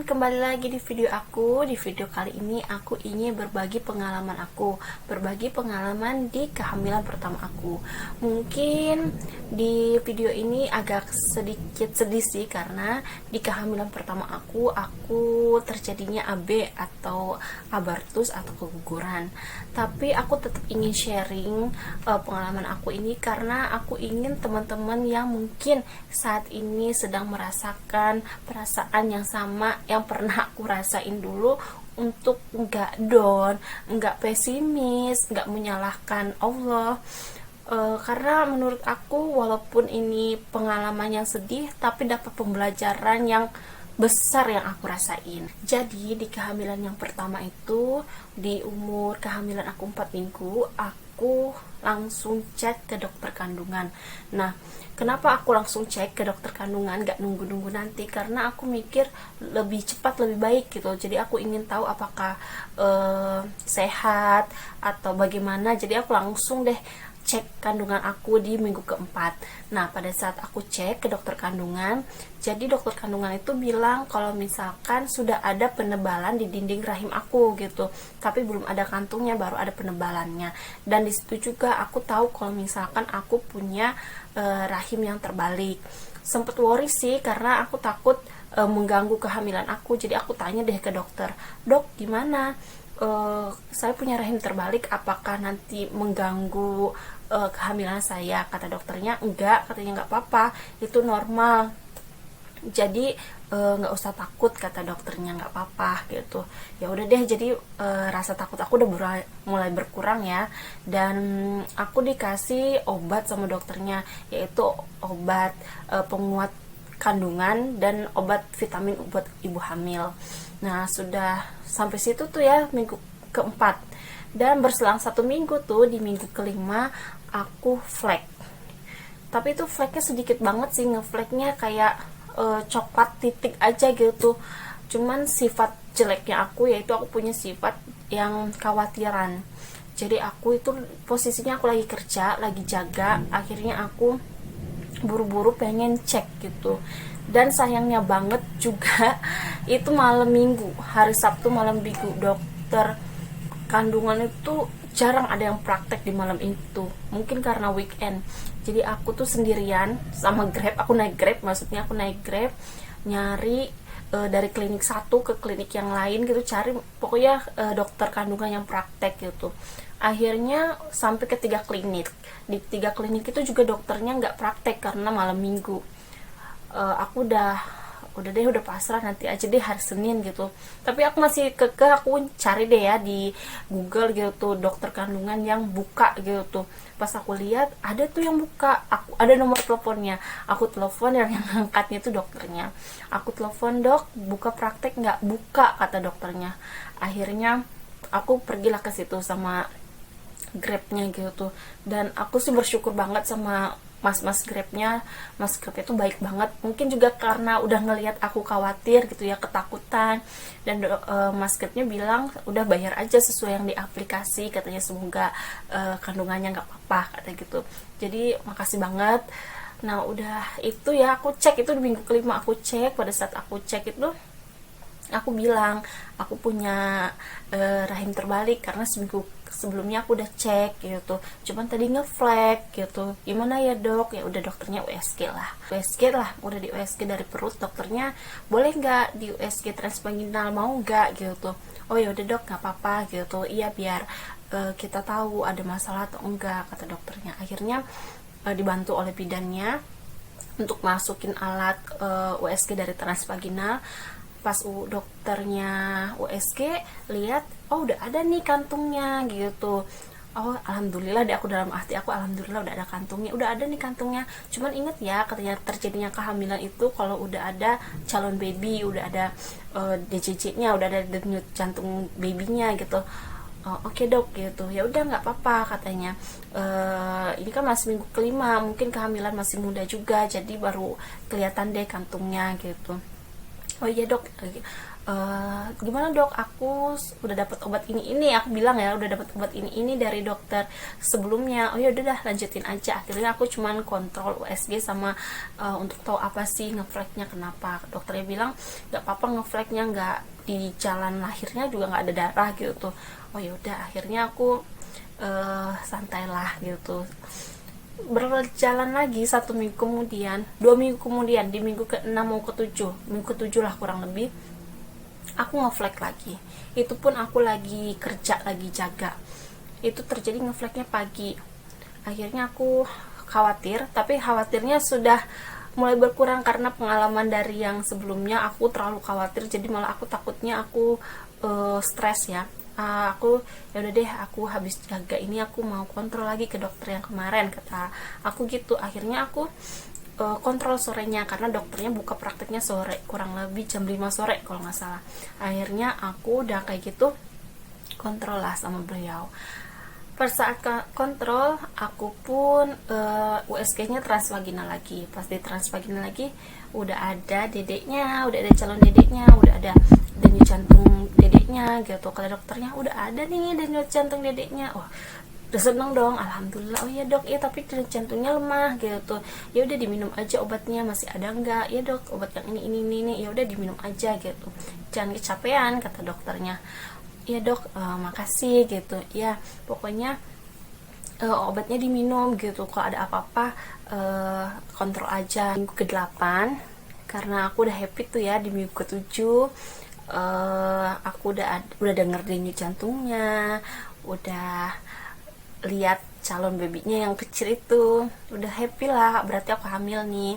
teman-teman, kembali lagi di video aku. Di video kali ini aku ingin berbagi pengalaman aku, berbagi pengalaman di kehamilan pertama aku. Mungkin di video ini agak sedikit sedih sih, karena di kehamilan pertama aku terjadinya AB atau abortus atau keguguran. Tapi aku tetap ingin sharing pengalaman aku ini, karena aku ingin teman-teman yang mungkin saat ini sedang merasakan perasaan yang sama yang pernah aku rasain dulu, untuk nggak down, nggak pesimis, nggak menyalahkan Allah. Karena menurut aku, walaupun ini pengalaman yang sedih, tapi dapat pembelajaran yang besar yang aku rasain. Jadi di kehamilan yang pertama itu, di umur kehamilan aku 4 minggu, aku langsung cek ke dokter kandungan. Nah, kenapa aku langsung cek ke dokter kandungan, gak nunggu-nunggu nanti? Karena aku mikir lebih cepat lebih baik gitu. Jadi aku ingin tahu apakah sehat atau bagaimana. Jadi aku langsung deh cek kandungan aku di minggu keempat. Nah, pada saat aku cek ke dokter kandungan, jadi dokter kandungan itu bilang kalau misalkan sudah ada penebalan di dinding rahim aku gitu, tapi belum ada kantungnya, baru ada penebalannya. Dan disitu juga aku tahu kalau misalkan aku punya rahim yang terbalik. Sempet worry sih, karena aku takut mengganggu kehamilan aku. Jadi aku tanya deh ke dokter, dok gimana? Saya punya rahim terbalik, apakah nanti mengganggu kehamilan saya? Kata dokternya enggak, katanya enggak apa-apa, itu normal. Jadi nggak usah takut, kata dokternya, nggak apa-apa gitu. Ya udah deh, jadi rasa takut aku udah mulai berkurang ya. Dan aku dikasih obat sama dokternya, yaitu obat penguat kandungan dan obat vitamin buat ibu hamil. Nah, sudah sampai situ tuh ya, minggu keempat. Dan berselang 1 minggu tuh, di minggu kelima aku flek. Tapi itu fleknya sedikit banget sih, ngefleknya kayak coklat titik aja gitu. Cuman sifat jeleknya aku, yaitu aku punya sifat yang khawatiran. Jadi aku itu posisinya aku lagi kerja, lagi jaga, akhirnya aku buru-buru pengen cek gitu. Dan sayangnya banget juga itu malam minggu, hari Sabtu malam minggu. Dokter kandungan itu jarang ada yang praktek di malam itu, mungkin karena weekend. Jadi aku tuh sendirian sama Grab, aku naik Grab nyari dari klinik satu ke klinik yang lain gitu, cari pokoknya dokter kandungan yang praktek gitu. Akhirnya sampai ke 3 klinik. Di 3 klinik itu juga dokternya nggak praktek karena malam minggu. Aku udah pasrah, nanti aja deh hari Senin gitu. Tapi aku masih kekeh, aku cari deh ya di Google gitu, dokter kandungan yang buka gitu. Pas aku lihat ada tuh yang buka, aku ada nomor teleponnya. Aku telepon, yang angkatnya tuh dokternya. Aku telepon, dok buka praktek nggak? Buka, kata dokternya. Akhirnya aku pergilah ke situ sama Grabnya gitu. Dan aku sih bersyukur banget sama mas Grabnya. Mas Grab itu baik banget, mungkin juga karena udah ngelihat aku khawatir gitu ya, ketakutan. Dan mas Grabnya bilang udah bayar aja sesuai yang di aplikasi, katanya semoga kandungannya nggak apa-apa, kata gitu. Jadi makasih banget. Nah udah itu ya, aku cek itu di minggu kelima. Aku cek, pada saat aku cek itu aku bilang aku punya rahim terbalik, karena seminggu sebelumnya aku udah cek gitu, cuman tadi ngeflek gitu. Gimana ya dok? Ya udah, dokternya USG lah, udah di USG dari perut. Dokternya boleh nggak di USG transvaginal, mau nggak gitu? Oh ya udah dok, nggak apa-apa gitu. Iya, biar kita tahu ada masalah atau enggak, kata dokternya. Akhirnya dibantu oleh bidannya untuk masukin alat USG dari transvaginal. Pas dokternya USG lihat, oh udah ada nih kantungnya gitu. Oh alhamdulillah deh, aku dalam hati aku alhamdulillah udah ada kantungnya, udah ada nih kantungnya. Cuman inget ya, katanya terjadinya kehamilan itu kalau udah ada calon baby, udah ada DJJ-nya, udah ada denyut jantung babynya gitu. Oke dok gitu, ya udah nggak apa-apa, katanya. Ini kan masih minggu kelima, mungkin kehamilan masih muda juga, jadi baru kelihatan deh kantungnya gitu. Oh iya dok, Gimana dok, aku udah dapat obat ini, aku bilang ya udah dapat obat ini dari dokter sebelumnya. Oh ya udah dah, lanjutin aja. Akhirnya aku cuman kontrol USG sama untuk tahu apa sih ngefleknya kenapa. Dokternya bilang nggak apa-apa ngefleknya, nggak di jalan lahirnya juga nggak ada darah gitu. Oh ya udah, akhirnya aku santailah gitu. Berjalan lagi 1 minggu kemudian, 2 minggu kemudian, di minggu ke-6 mau ke-7, minggu ke-7 lah kurang lebih, aku ngeflek lagi. Itu pun aku lagi kerja, lagi jaga. Itu terjadi ngefleknya pagi. Akhirnya aku khawatir, tapi khawatirnya sudah mulai berkurang karena pengalaman dari yang sebelumnya. Aku terlalu khawatir, jadi malah aku takutnya aku stres ya. Aku ya udah deh, aku habis jaga ini aku mau kontrol lagi ke dokter yang kemarin, kata aku gitu. Akhirnya aku kontrol sorenya karena dokternya buka prakteknya sore, kurang lebih jam 5 sore kalau nggak salah. Akhirnya aku udah kayak gitu kontrol lah sama beliau. Per saat kontrol aku pun USG-nya transvaginal lagi. Pas di transvaginal lagi udah ada dedeknya, udah ada calon dedeknya, udah ada denyut jantung dedeknya gitu. Kata dokternya udah ada nih denyut jantung dedeknya. Wah, udah seneng dong, alhamdulillah. Oh iya dok, ya tapi denyut jantungnya lemah gitu. Ya udah diminum aja obatnya, masih ada enggak? Ya dok, obat yang ini. Ya udah diminum aja gitu. Jangan kecapean, kata dokternya. Ya dok, makasih gitu. Ya pokoknya obatnya diminum gitu. Kalau ada apa-apa kontrol aja. Minggu ke-8, karena aku udah happy tuh ya, di minggu ke-7 aku udah denger denyut jantungnya, udah lihat calon babynya yang kecil itu, udah happy lah, berarti aku hamil nih.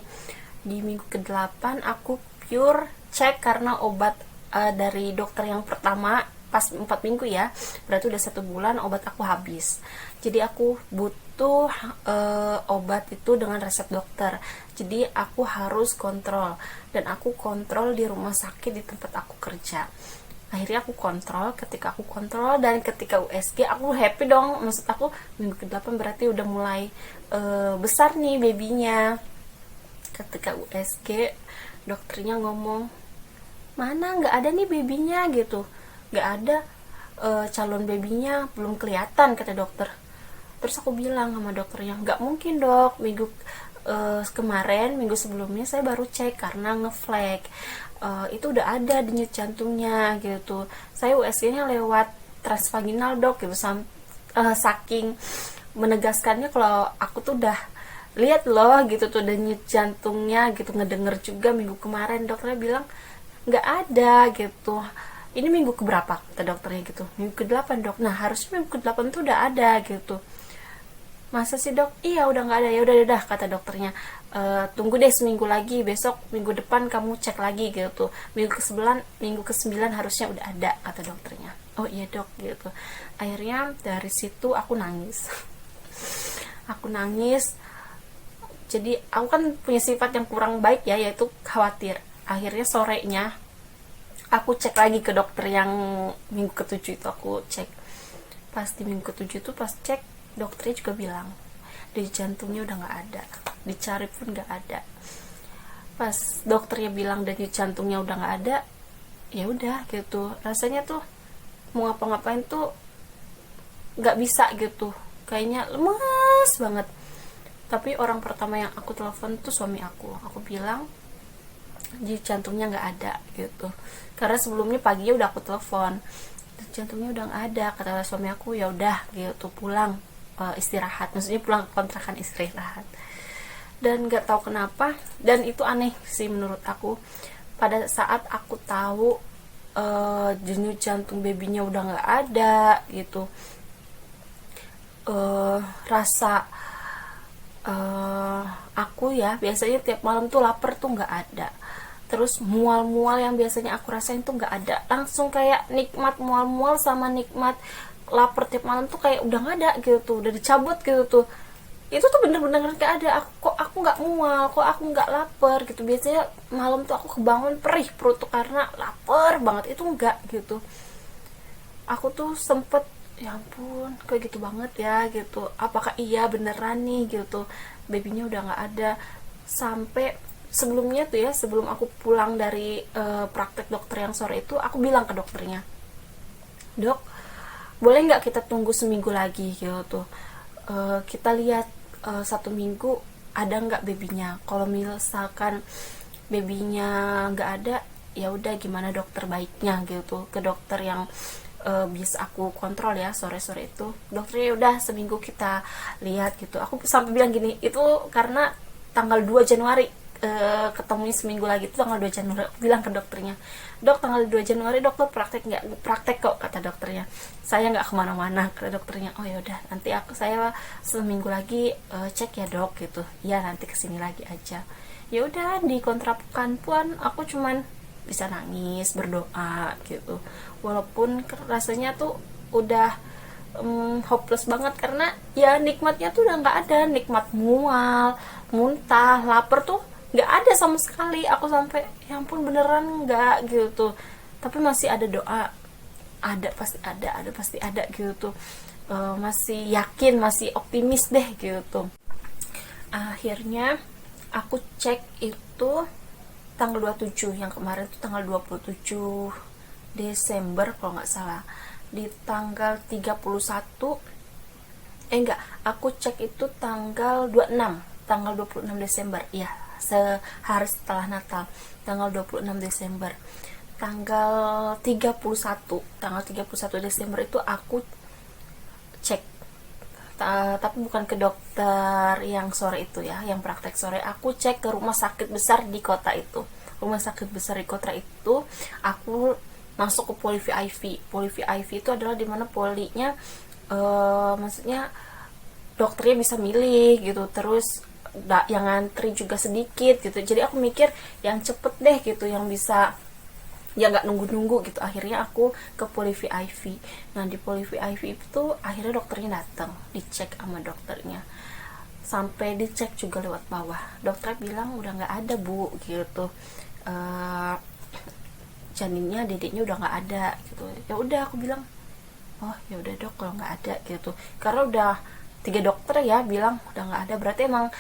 Di minggu ke-8 aku pure cek karena obat dari dokter yang pertama pas 4 minggu ya, berarti udah 1 bulan obat aku habis. Jadi aku butuh obat itu dengan resep dokter. Jadi aku harus kontrol, dan aku kontrol di rumah sakit di tempat aku kerja. Akhirnya aku kontrol. Ketika aku kontrol dan ketika USG aku happy dong. Maksud aku minggu ke-8 berarti udah mulai besar nih babynya. Ketika USG dokternya ngomong, mana nggak ada nih babynya gitu, nggak ada, calon babynya belum kelihatan, kata dokter. Terus aku bilang sama dokternya, nggak mungkin dok, minggu kemarin, minggu sebelumnya saya baru cek karena ngeflag, itu udah ada denyut jantungnya gitu. Saya USG-nya lewat transvaginal dok gitu. Saking menegaskannya kalau aku tuh udah lihat loh gitu tuh denyut jantungnya gitu, ngedenger juga minggu kemarin. Dokternya bilang nggak ada gitu. Ini minggu keberapa, kata dokternya gitu. Minggu ke-8 dok. Nah harusnya minggu ke-8 tuh udah ada gitu. Masa sih dok? Iya udah nggak ada. Ya udah kata dokternya, tunggu deh seminggu lagi, besok minggu depan kamu cek lagi gitu. Minggu ke-9 harusnya udah ada, kata dokternya. Oh iya dok gitu. Akhirnya dari situ aku nangis. Aku nangis. Jadi aku kan punya sifat yang kurang baik ya, yaitu khawatir. Akhirnya sorenya aku cek lagi ke dokter yang minggu ke-7 itu. Aku cek pas di minggu ke-7 itu, pas cek dokternya juga bilang denyut jantungnya udah nggak ada, dicari pun nggak ada. Pas dokternya bilang denyut jantungnya udah nggak ada, ya udah gitu, rasanya tuh mau ngapa-ngapain tuh nggak bisa gitu, kayaknya lemes banget. Tapi orang pertama yang aku telepon tuh suami aku bilang jantungnya nggak ada gitu, karena sebelumnya paginya udah aku telepon jantungnya udah nggak ada. Kata suami aku, ya udah gitu, pulang istirahat, maksudnya pulang ke kontrakan istirahat. Dan nggak tahu kenapa, dan itu aneh sih menurut aku, pada saat aku tahu denyut jantung babynya udah nggak ada gitu, rasa aku ya biasanya tiap malam tuh lapar tuh nggak ada. Terus mual-mual yang biasanya aku rasain tuh nggak ada, langsung kayak nikmat mual-mual sama nikmat lapar tiap malam tuh kayak udah nggak ada gitu, udah dicabut gitu tuh. Itu tuh bener-bener nggak ada. Aku nggak mual, kok aku nggak lapar gitu. Biasanya malam tuh aku kebangun perih perut tuh karena lapar banget, itu nggak gitu. Aku tuh sempet, ya ampun kayak gitu banget ya gitu, apakah iya beneran nih gitu babynya udah nggak ada. Sampai sebelumnya tuh ya, sebelum aku pulang dari praktek dokter yang sore itu, aku bilang ke dokternya, dok, boleh nggak kita tunggu seminggu lagi gitu. Kita lihat 1 minggu ada nggak babynya. Kalau misalkan babynya nggak ada, ya udah gimana dokter baiknya gitu, ke dokter yang bisa aku kontrol ya sore-sore itu. Dokternya udah seminggu kita lihat gitu. Aku sampai bilang gini, itu karena tanggal 2 Januari ketemu seminggu lagi itu tanggal 2 Januari. Aku bilang ke dokternya, dok, tanggal 2 Januari dokter praktek nggak? Praktek kok, kata dokternya. Saya nggak kemana-mana, kata dokternya. Oh ya udah, nanti saya seminggu lagi cek ya dok gitu. Ya nanti kesini lagi aja. Ya udah, di kontrakan pun aku cuman bisa nangis, berdoa gitu. Walaupun rasanya tuh udah hopeless banget, karena ya nikmatnya tuh udah nggak ada. Nikmat mual, muntah, lapar tuh nggak ada sama sekali. Aku sampai ya ampun, beneran nggak gitu. Tapi masih ada doa, ada pasti ada pasti ada gitu. Masih yakin, masih optimis deh gitu. Akhirnya aku cek itu tanggal 27, yang kemarin itu tanggal 27 Desember kalau nggak salah. Di tanggal 31, enggak, aku cek itu tanggal 26 Desember, iya, sehari setelah Natal, tanggal 26 Desember. Tanggal 31 Desember itu aku cek, tapi bukan ke dokter yang sore itu ya, yang praktek sore. Aku cek ke rumah sakit besar di kota itu. Rumah sakit besar di kota itu, aku masuk ke poli VIP. Poli VIP itu adalah dimana polinya maksudnya dokternya bisa milih gitu, terus yang ngantri juga sedikit gitu. Jadi aku mikir yang cepet deh gitu, yang bisa ya nggak nunggu-nunggu gitu. Akhirnya aku ke poli VIP. Nah di poli VIP itu akhirnya dokternya datang, dicek sama dokternya, sampai dicek juga lewat bawah. Dokternya bilang udah nggak ada bu gitu, janinnya, dedeknya udah nggak ada gitu. Ya udah, aku bilang oh ya udah dok kalau nggak ada gitu, karena udah 3 dokter ya bilang udah nggak ada, berarti emang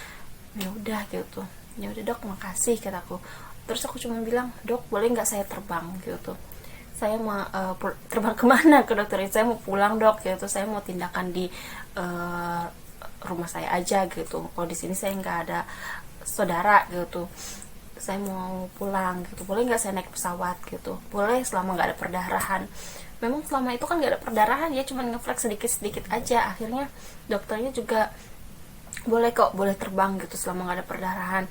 ya udah gitu. Ya udah dok, makasih, kataku. Terus aku cuma bilang, dok boleh nggak saya terbang gitu, saya mau terbang kemana, ke dokter itu saya mau pulang dok gitu, saya mau tindakan di rumah saya aja gitu, kalau di sini saya nggak ada saudara gitu, saya mau pulang gitu, boleh nggak saya naik pesawat gitu. Boleh selama nggak ada perdarahan. Memang selama itu kan nggak ada perdarahan ya, cuma ngeflex sedikit-sedikit aja. Akhirnya dokternya juga boleh kok, boleh terbang gitu selama nggak ada perdarahan.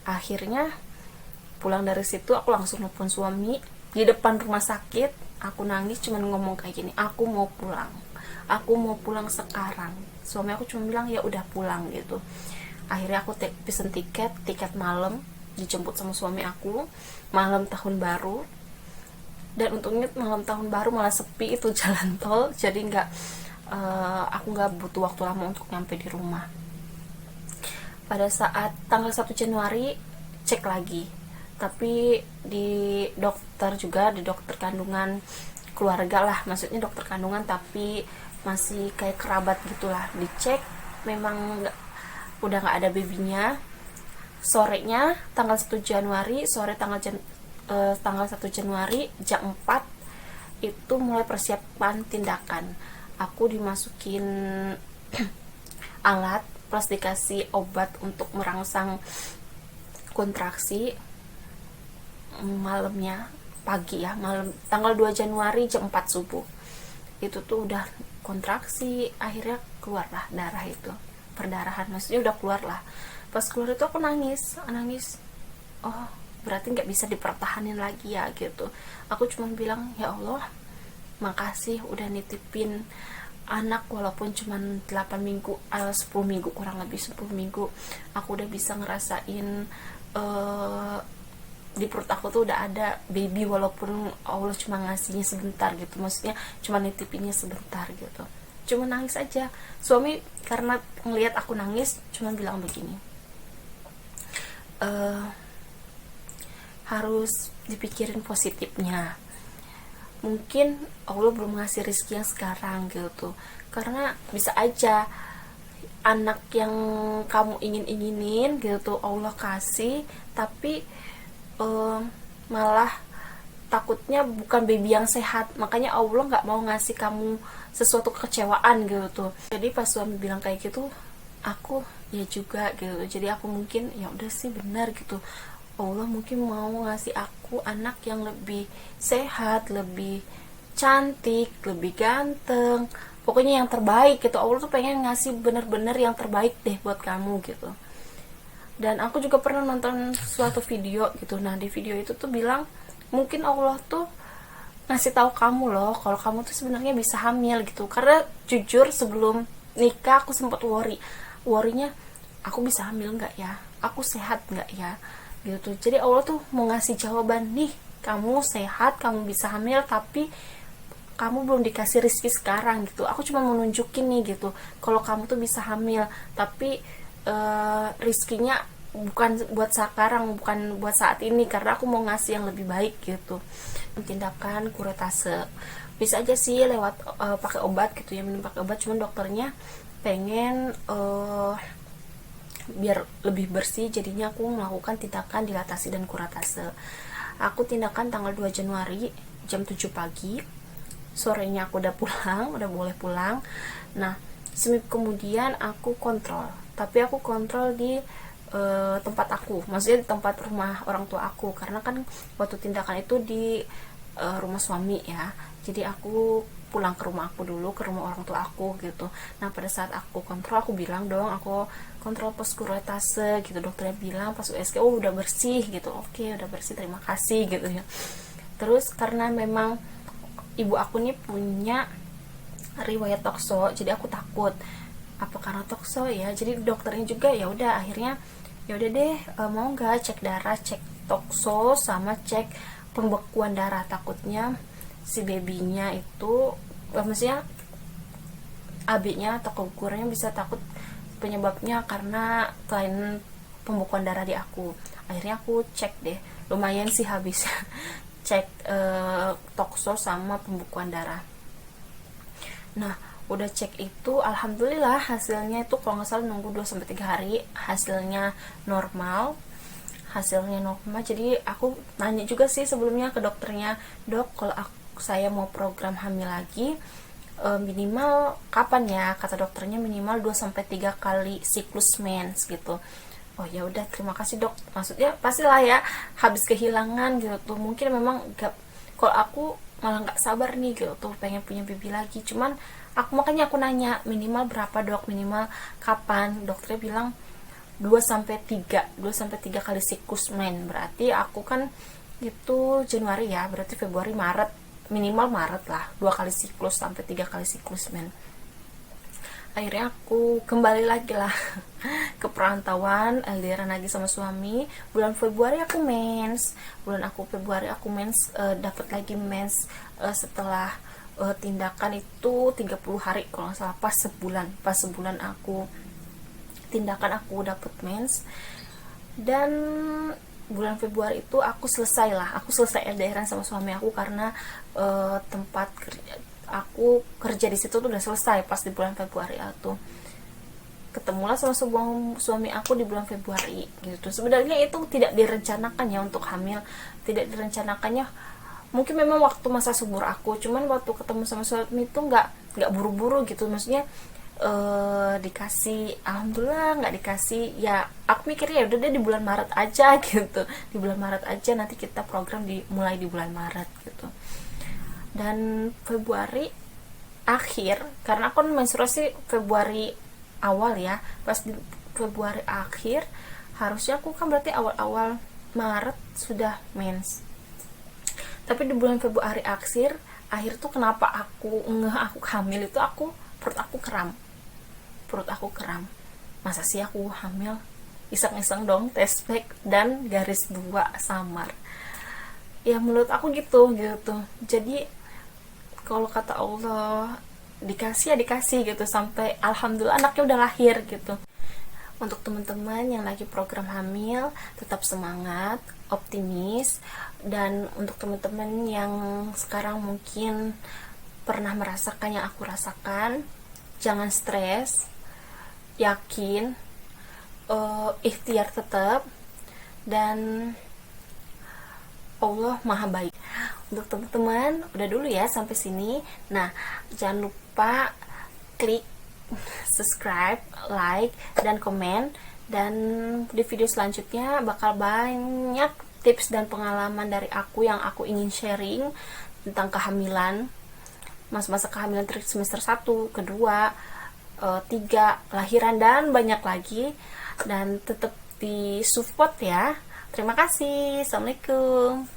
Akhirnya pulang dari situ aku langsung nelfon suami di depan rumah sakit. Aku nangis, cuman ngomong kayak gini, aku mau pulang sekarang. Suami aku cuma bilang ya udah pulang gitu. Akhirnya aku pesen tiket malam, dijemput sama suami aku malam tahun baru. Dan untungnya malam tahun baru malah sepi itu jalan tol, jadi aku nggak butuh waktu lama untuk nyampe di rumah. Pada saat tanggal 1 Januari cek lagi, tapi di dokter juga, di dokter kandungan keluarga lah, maksudnya dokter kandungan tapi masih kayak kerabat gitulah. Dicek memang udah nggak ada babynya. Sorenya tanggal 1 Januari, sore tanggal 1 Januari jam 4 itu mulai persiapan tindakan. Aku dimasukin alat plus dikasih obat untuk merangsang kontraksi. Malamnya, pagi ya, malam tanggal 2 Januari jam 4 subuh itu tuh udah kontraksi. Akhirnya keluarlah darah itu, perdarahan, maksudnya udah keluar lah. Pas keluar itu aku nangis. Oh berarti nggak bisa dipertahanin lagi ya gitu. Aku cuma bilang, ya Allah makasih udah nitipin anak, walaupun cuma 8 minggu, 10 minggu, kurang lebih 10 minggu aku udah bisa ngerasain di perut aku tuh udah ada baby, walaupun Allah cuma ngasihnya sebentar gitu, maksudnya cuma nitipinnya sebentar gitu. Cuma nangis aja. Suami karena ngelihat aku nangis cuma bilang begini, harus dipikirin positifnya, mungkin Allah belum ngasih rezeki yang sekarang gitu, karena bisa aja anak yang kamu inginin gitu Allah kasih, tapi malah takutnya bukan baby yang sehat, makanya Allah nggak mau ngasih kamu sesuatu kekecewaan gitu. Jadi pas suami bilang kayak gitu, aku ya juga gitu. Jadi aku mungkin ya udah sih benar gitu, Allah mungkin mau ngasih aku anak yang lebih sehat, lebih cantik, lebih ganteng, pokoknya yang terbaik gitu. Allah tuh pengen ngasih bener-bener yang terbaik deh buat kamu gitu. Dan aku juga pernah nonton suatu video gitu, nah di video itu tuh bilang mungkin Allah tuh ngasih tahu kamu loh kalau kamu tuh sebenarnya bisa hamil gitu. Karena jujur sebelum nikah aku sempat worrynya, aku bisa hamil nggak ya, aku sehat nggak ya gitu. Jadi Allah tuh mau ngasih jawaban, nih kamu sehat, kamu bisa hamil, tapi kamu belum dikasih rezeki sekarang gitu. Aku cuma mau nunjukin nih gitu, kalau kamu tuh bisa hamil, tapi rezekinya bukan buat sekarang, bukan buat saat ini, karena aku mau ngasih yang lebih baik gitu. Tindakan kuretase bisa aja sih lewat pakai obat gitu ya, minum pakai obat, cuman dokternya pengen biar lebih bersih, jadinya aku melakukan tindakan dilatasi dan kuretase. Aku tindakan tanggal 2 Januari jam 7 pagi, sorenya aku udah pulang, udah boleh pulang. Nah seminggu kemudian aku kontrol, tapi aku kontrol di tempat aku, maksudnya di tempat rumah orang tua aku, karena kan waktu tindakan itu di rumah suami ya. Jadi aku pulang ke rumah aku dulu, ke rumah orang tua aku gitu. Nah pada saat aku kontrol, aku bilang dong aku kontrol pos kuretase gitu. Dokternya bilang pas USG, oh udah bersih gitu. Oke udah bersih, terima kasih gitu ya. Terus karena memang ibu aku nih punya riwayat tokso, jadi aku takut apa karena tokso ya. Jadi dokternya juga ya udah, akhirnya ya udah deh, mau nggak cek darah, cek tokso sama cek pembekuan darah, takutnya si babynya itu maksudnya AB-nya atau kegugurannya bisa takut penyebabnya karena selain pembekuan darah di aku. Akhirnya aku cek deh, lumayan sih habis cek tokso sama pembekuan darah. Nah udah cek itu alhamdulillah hasilnya itu kalau nggak salah nunggu 2-3 hari, hasilnya normal. Jadi aku nanya juga sih sebelumnya ke dokternya, dok kalau saya mau program hamil lagi minimal kapan ya, kata dokternya minimal 2-3 kali siklus mens gitu. Oh ya udah terima kasih dok, maksudnya pastilah ya habis kehilangan gitu, mungkin memang gak, kalau aku malah nggak sabar nih gitu, pengen punya baby lagi. Cuman makanya aku nanya minimal berapa dok, minimal kapan. Dokternya bilang 2-3 kali siklus men, berarti aku kan itu Januari ya, berarti Februari Maret, minimal Maret lah 2 kali siklus sampai 3 kali siklus men. Akhirnya aku kembali lagi lah ke perantauan, LDRan lagi sama suami. Bulan Februari aku mens, Februari aku mens, dapat lagi mens setelah tindakan itu 30 hari kalau nggak salah, pas sebulan aku tindakan aku dapat mens. Dan bulan Februari itu aku selesai LDRan sama suami aku, karena tempat kerja aku kerja di situ tuh udah selesai pas di bulan Februari itu. Ketemulah sama suami aku di bulan Februari gitu. Sebenarnya itu tidak direncanakan ya untuk hamil, tidak direncanakannya, mungkin memang waktu masa subur aku, cuman waktu ketemu sama suami itu nggak buru-buru gitu, maksudnya dikasih, alhamdulillah nggak dikasih ya. Aku mikirnya ya udah deh di bulan Maret aja gitu, di bulan Maret aja, nanti kita program mulai di bulan Maret gitu. Dan Februari akhir, karena aku menstruasi Februari awal ya, pas di Februari akhir harusnya aku kan berarti awal-awal Maret sudah mens, tapi di bulan Februari akhir tuh kenapa aku hamil itu, perut aku kram. Masa sih aku hamil, iseng-iseng dong tes pack dan garis 2 samar ya, menurut aku gitu. Jadi kalau kata Allah dikasih ya dikasih gitu, sampai alhamdulillah anaknya udah lahir gitu. Untuk teman-teman yang lagi program hamil, tetap semangat, optimis. Dan untuk teman-teman yang sekarang mungkin pernah merasakan yang aku rasakan, jangan stres, yakin, ikhtiar tetap, dan Allah maha baik. Untuk teman-teman udah dulu ya sampai sini. Nah, jangan lupa klik subscribe, like, dan komen. Dan di video selanjutnya bakal banyak tips dan pengalaman dari aku yang aku ingin sharing tentang kehamilan, masa-masa kehamilan semester 1, kedua, 3, lahiran, dan banyak lagi. Dan tetap di support ya. Terima kasih. Assalamualaikum.